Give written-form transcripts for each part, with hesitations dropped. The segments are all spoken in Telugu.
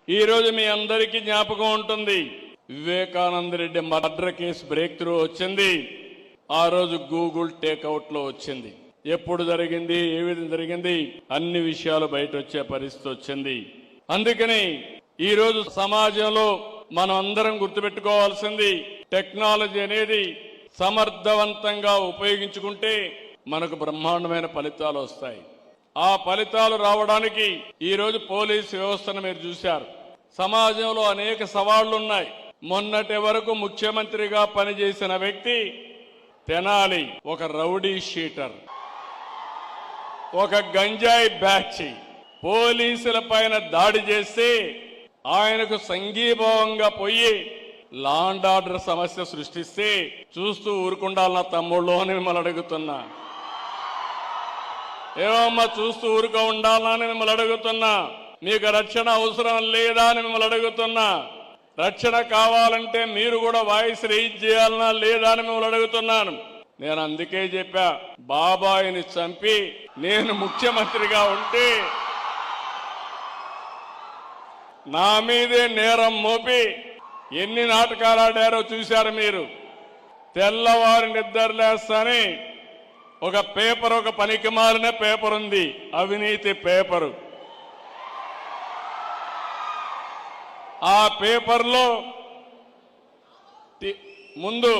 ఈ రోజు మీ అందరికీ జ్ఞాపకం ఉంటుంది, Vivekananda Reddy murder case break through వచ్చింది. ఆ రోజు గూగుల్ టేక్అవుట్ లో వచ్చింది. ఎప్పుడు జరిగింది, ఏ విధంగా జరిగింది, అన్ని విషయాలు బయట వచ్చే పరిస్థితి వచ్చింది. అందుకని ఈ రోజు సమాజంలో మనం అందరం గుర్తుపెట్టుకోవాల్సింది, టెక్నాలజీ అనేది సమర్థవంతంగా ఉపయోగించుకుంటే మనకు బ్రహ్మాండమైన ఫలితాలు వస్తాయి. ఆ ఫలితాలు రావడానికి ఈ రోజు పోలీసు వ్యవస్థను మీరు చూశారు. సమాజంలో అనేక సవాళ్లు ఉన్నాయి. మొన్నటి వరకు ముఖ్యమంత్రిగా పనిచేసిన వ్యక్తి తెనాలి ఒక రౌడీ షీటర్, ఒక గంజాయి బ్యాచ్ పోలీసుల పైన దాడి చేస్తే ఆయనకు సంఘీభావంగా పోయి లా అండ్ ఆర్డర్ సమస్య సృష్టిస్తే చూస్తూ ఊరుకుండాలన్న తమ్ముళ్ళు అని మిమ్మల్ని అడుగుతున్నా. ఏమమ్మా చూస్తూ ఊరుకో ఉండాలని మిమ్మల్ని అడుగుతున్నా. మీకు రక్షణ అవసరం లేదా అని మిమ్మల్ని అడుగుతున్నా. రక్షణ కావాలంటే మీరు కూడా వాయిస్ రైజ్ చేయాలన్నా లేదా అని మిమ్మల్ని అడుగుతున్నాను. నేను అందుకే చెప్పా, బాబాయిని చంపి నేను ముఖ్యమంత్రిగా ఉంటే నా మీదే నేరం మోపి ఎన్ని నాటకాలు ఆడారో చూశారు మీరు. తెల్లవారి నిద్రలేస్తానే ఒక పేపర్, ఒక పనికి మాలిన పేపర్ ఉంది, అవినీతి పేపరు. ఆ పేపర్లో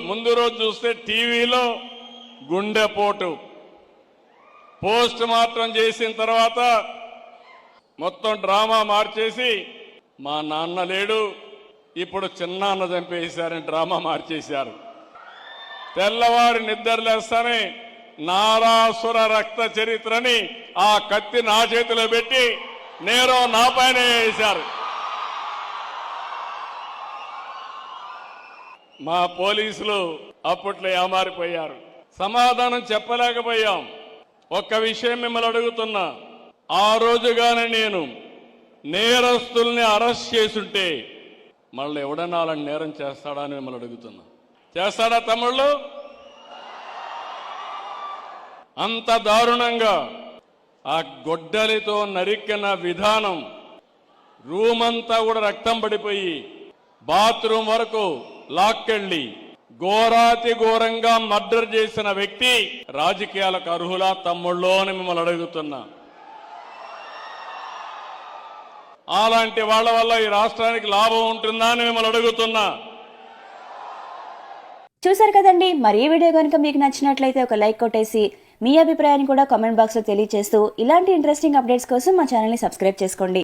ముందు రోజు చూస్తే టీవీలో గుండెపోటు, పోస్ట్ మార్టం చేసిన తర్వాత మొత్తం డ్రామా మార్చేసి మా నాన్న లేడు, ఇప్పుడు చిన్నాన్న చంపేశారని డ్రామా మార్చేశారు. తెల్లవారి నిద్రలేస్తానే నారాసుర రక్త చరిత్రని ఆ కత్తి నా చేతిలో పెట్టి నేరం నా పైన వేశారు. మా పోలీసులు అప్పట్లో ఏమారిపోయారు. సమాధానం చెప్పలేకపోయాం. ఒక్క విషయం మిమ్మల్ని అడుగుతున్నా, ఆ రోజుగానే నేను నేరస్తుల్ని అరెస్ట్ చేసుంటే మళ్ళీ ఎవడన్నా అలాంటి నేరం చేస్తాడా అని మిమ్మల్ని అడుగుతున్నా. చేస్తాడా తమ్ముళ్ళు? అంత దారుణంగా ఆ గొడ్డలితో నరికిన విధానం, రూమంతా కూడా రక్తం పడిపోయి బాత్రూమ్ వరకు లాక్కెళ్ళి ఘోరాతి ఘోరంగా మర్డర్ చేసిన వ్యక్తి రాజకీయాలకు అర్హులా తమ్ముళ్ళు అని మిమ్మల్ని అడుగుతున్నా. అలాంటి వాళ్ళ వల్ల ఈ రాష్ట్రానికి లాభం ఉంటుందా అని మిమ్మల్ని అడుగుతున్నా. చూసారు కదండి, మరి ఈ వీడియో కనుక మీకు నచ్చినట్లయితే ఒక లైక్ కొట్టేసి మీ అభిప్రాయాన్ని కూడా కామెంట్ బాక్స్ లో తెలియజేస్తూ ఇలాంటి ఇంట్రెస్టింగ్ అప్డేట్స్ కోసం మా ఛానల్ ని సబ్స్క్రైబ్ చేసుకోండి.